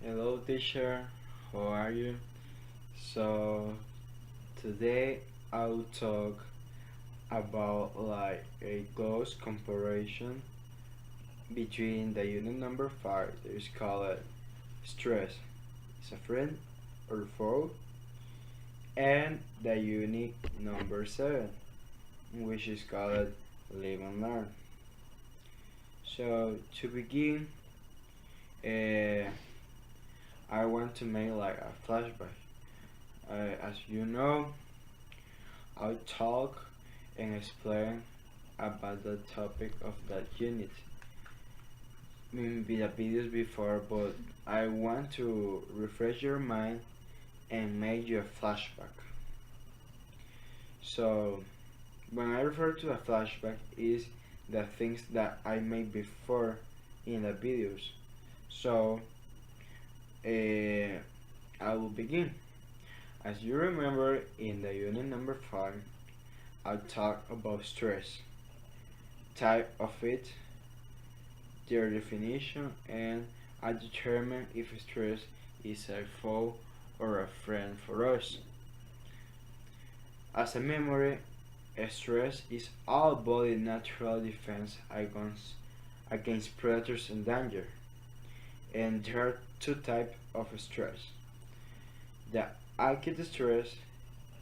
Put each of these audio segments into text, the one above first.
Hello teacher, how are you? So today I'll talk about like a close comparison between the unit number 5 that is called stress is a friend or foe, and the unit number 7, which is called live and learn. So to begin, uh, I want to make like a flashback. As you know, I'll talk and explain about the topic of that unit. Maybe the videos before, but I want to refresh your mind and make you a flashback. So, when I refer to a flashback, is the things that I made before in the videos. So, I will begin. As you remember, in the unit number 5, I talked about stress, type of it, their definition, and I determine if stress is a foe or a friend for us. As a memory, stress is all body natural defense against predators and danger. And there are two types of stress. The acute stress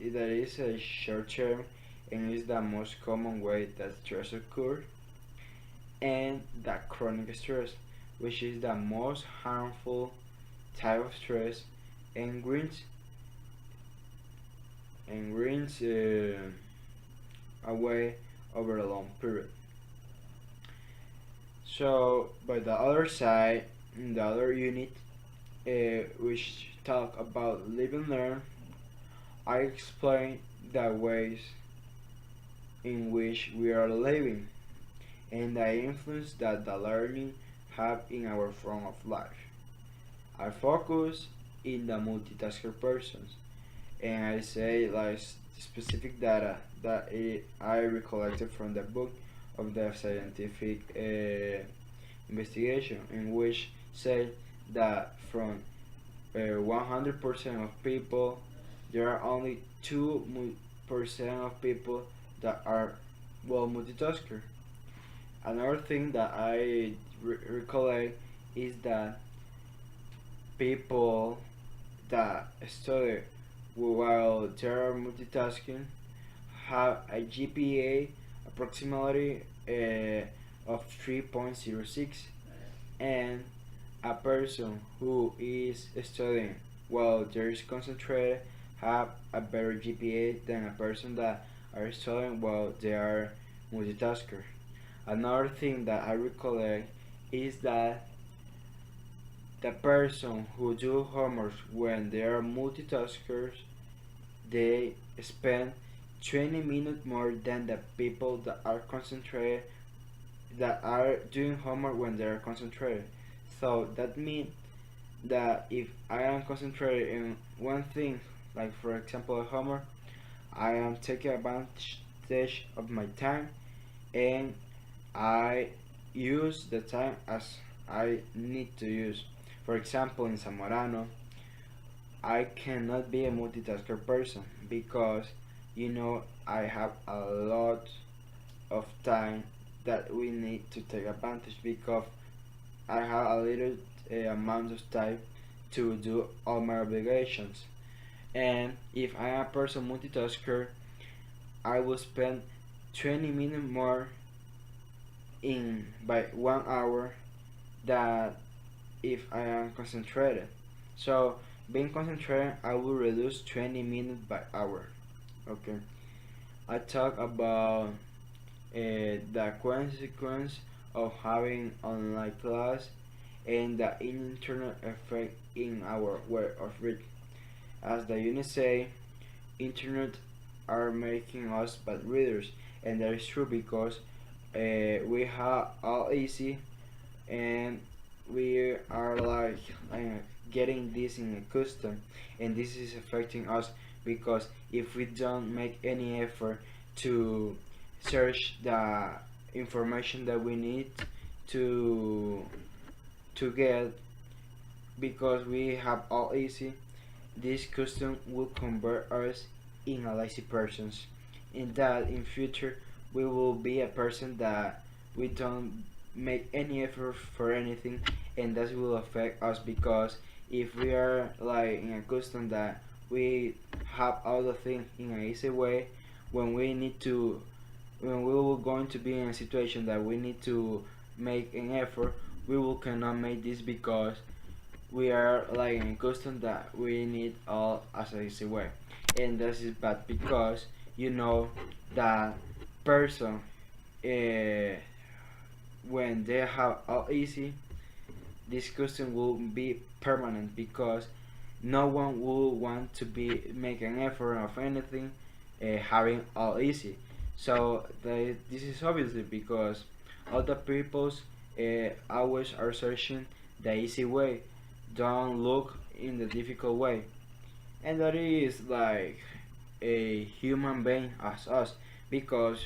that is a short term and is the most common way that stress occurs, and the chronic stress, which is the most harmful type of stress and rings away over a long period. So, by the other side, in the other unit, which talk about live and learn, I explain the ways in which we are living and the influence that the learning have in our form of life. I focus in the multitasker persons, and I say like specific data that I recollected from the book of the scientific investigation, in which say that from 100% of people, there are only 2% of people that are well multitasker. Another thing that I recollect is that people that study while they are multitasking have a GPA approximately of 3.06, and a person who is studying while they is concentrated have a better GPA than a person that are studying while they are multitasker. Another thing that I recollect is that the person who do homework when they are multitaskers, they spend 20 minutes more than the people that are concentrated, that are doing homework when they are concentrated. So that means that if I am concentrated in one thing, like for example homework, I am taking advantage of my time, and I use the time as I need to use. For example, in Zamorano, I cannot be a multitasker person because I have a lot of time that we need to take advantage, because I have a little amount of time to do all my obligations. And if I am a person multitasker, I will spend 20 minutes more in by 1 hour that if I am concentrated. So being concentrated, I will reduce 20 minutes by hour. Okay. I talk about the consequence of having online class and the internet effect in our way of reading. As the unit say, internet are making us bad readers, and that is true because we have all easy, and we are like getting this in a custom, and this is affecting us because if we don't make any effort to search the information that we need to get, because we have all easy, this custom will convert us in a lazy persons. In that in future we will be a person that we don't make any effort for anything, and that will affect us because if we are like in a custom that we have all the things in an easy way, when we need to when we will going to be in a situation that we need to make an effort, we will cannot make this because we are like in custom that we need all as a easy way, and this is bad because you know that person uh, when they have all easy, this custom will be permanent because no one will want to be make an effort of anything having all easy. So this is obviously because all the peoples always are searching the easy way, don't look in the difficult way, and that is like a human being as us because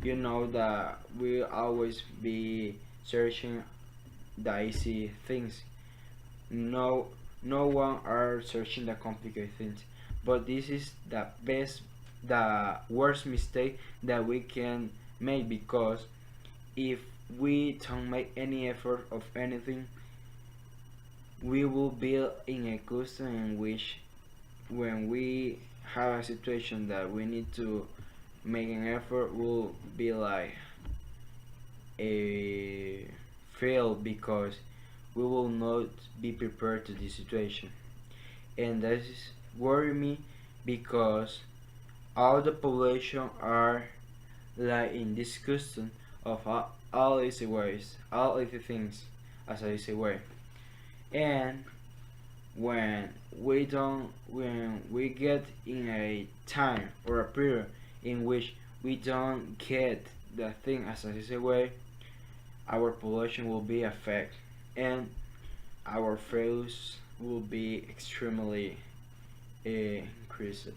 you know that we always be searching the easy things. No, no one are searching the complicated things. But this is the worst mistake that we can make because if we don't make any effort of anything, we will be in a custom in which when we have a situation that we need to make an effort will be like a fail because we will not be prepared to this situation, and that is worry me because all the population are like in this custom of all easy ways, all easy things as an easy way, and when we get in a time or a period in which we don't get the thing as an easy way, our population will be affected and our fails will be extremely increased.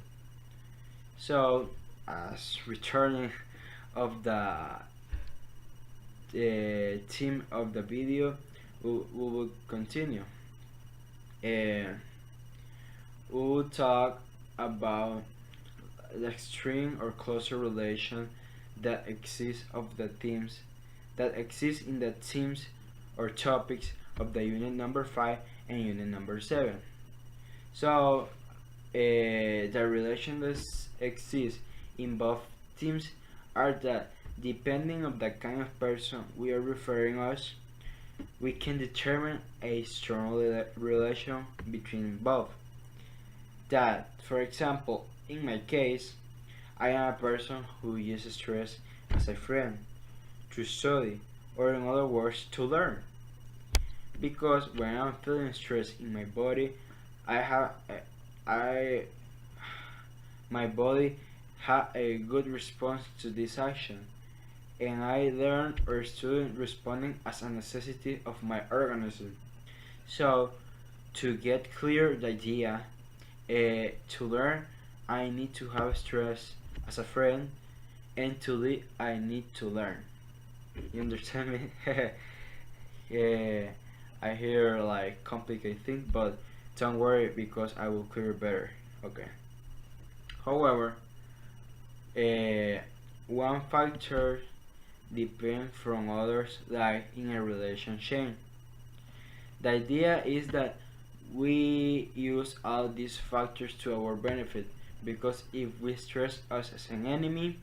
So, as returning of the theme of the video, we will continue. And we will talk about the extreme or closer relation that exists of the themes that exist in the themes or topics of the unit number 5 and unit number 7. So the relation that exists in both themes are that depending on the kind of person we are referring us, we can determine a strong relation between both. That, for example, in my case, I am a person who uses stress as a friend to study, or in other words, to learn. Because when I'm feeling stress in my body, I have I my body have a good response to this action, and I learn or study responding as a necessity of my organism. So, to get clear the idea, to learn, I need to have stress as a friend, and to live, I need to learn. You understand me? Yeah, I hear like complicated things, but don't worry because I will clear better. Okay. However, uh, one factor depends from others, like in a relationship. The idea is that we use all these factors to our benefit because if we stress us as an enemy,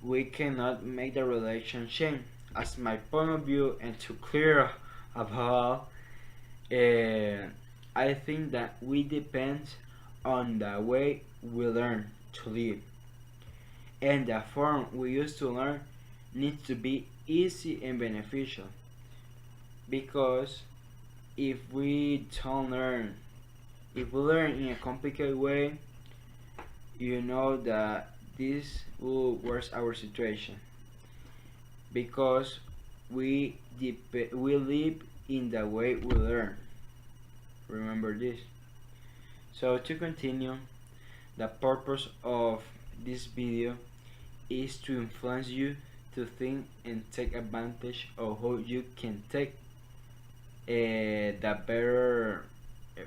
we cannot make the relationship. As my point of view, and to clear about, I think that we depend on the way we learn to live, and the form we use to learn needs to be easy and beneficial. Because if we don't learn, if we learn in a complicated way, you know that this will worsen our situation because we live in the way we learn. Remember this. So to continue, the purpose of this video is to influence you to think and take advantage of how you can take the better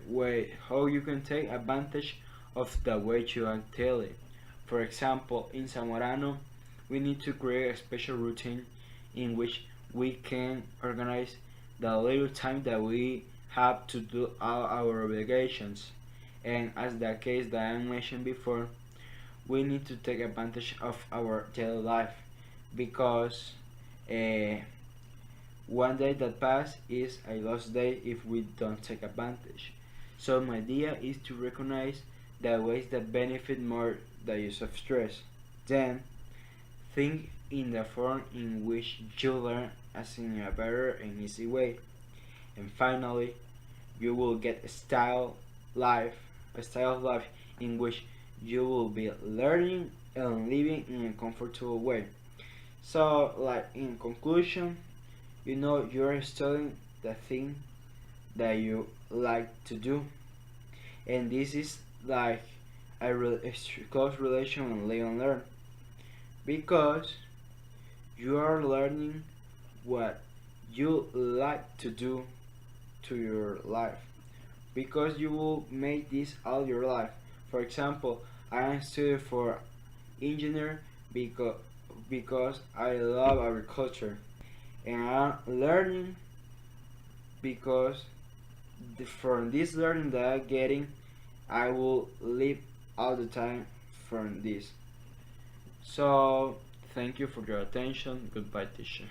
way how you can take advantage of the way you act daily. For example, in Zamorano, we need to create a special routine in which we can organize the little time that we have to do all our obligations. And as the case that I mentioned before, we need to take advantage of our daily life because uh, one day that pass is a lost day if we don't take advantage. So my idea is to recognize the ways that benefit more the use of stress. Then think in the form in which you learn as in a better and easy way. And finally, you will get a style of life in which you will be learning and living in a comfortable way. So, like in conclusion, you're studying the thing that you like to do, and this is like a close relation on live and learn because you are learning what you like to do to your life because you will make this all your life. For example, I am studying for engineer because I love agriculture, and I'm learning because from this learning that I'm getting, I will live all the time from this. So, thank you for your attention. Goodbye, teacher.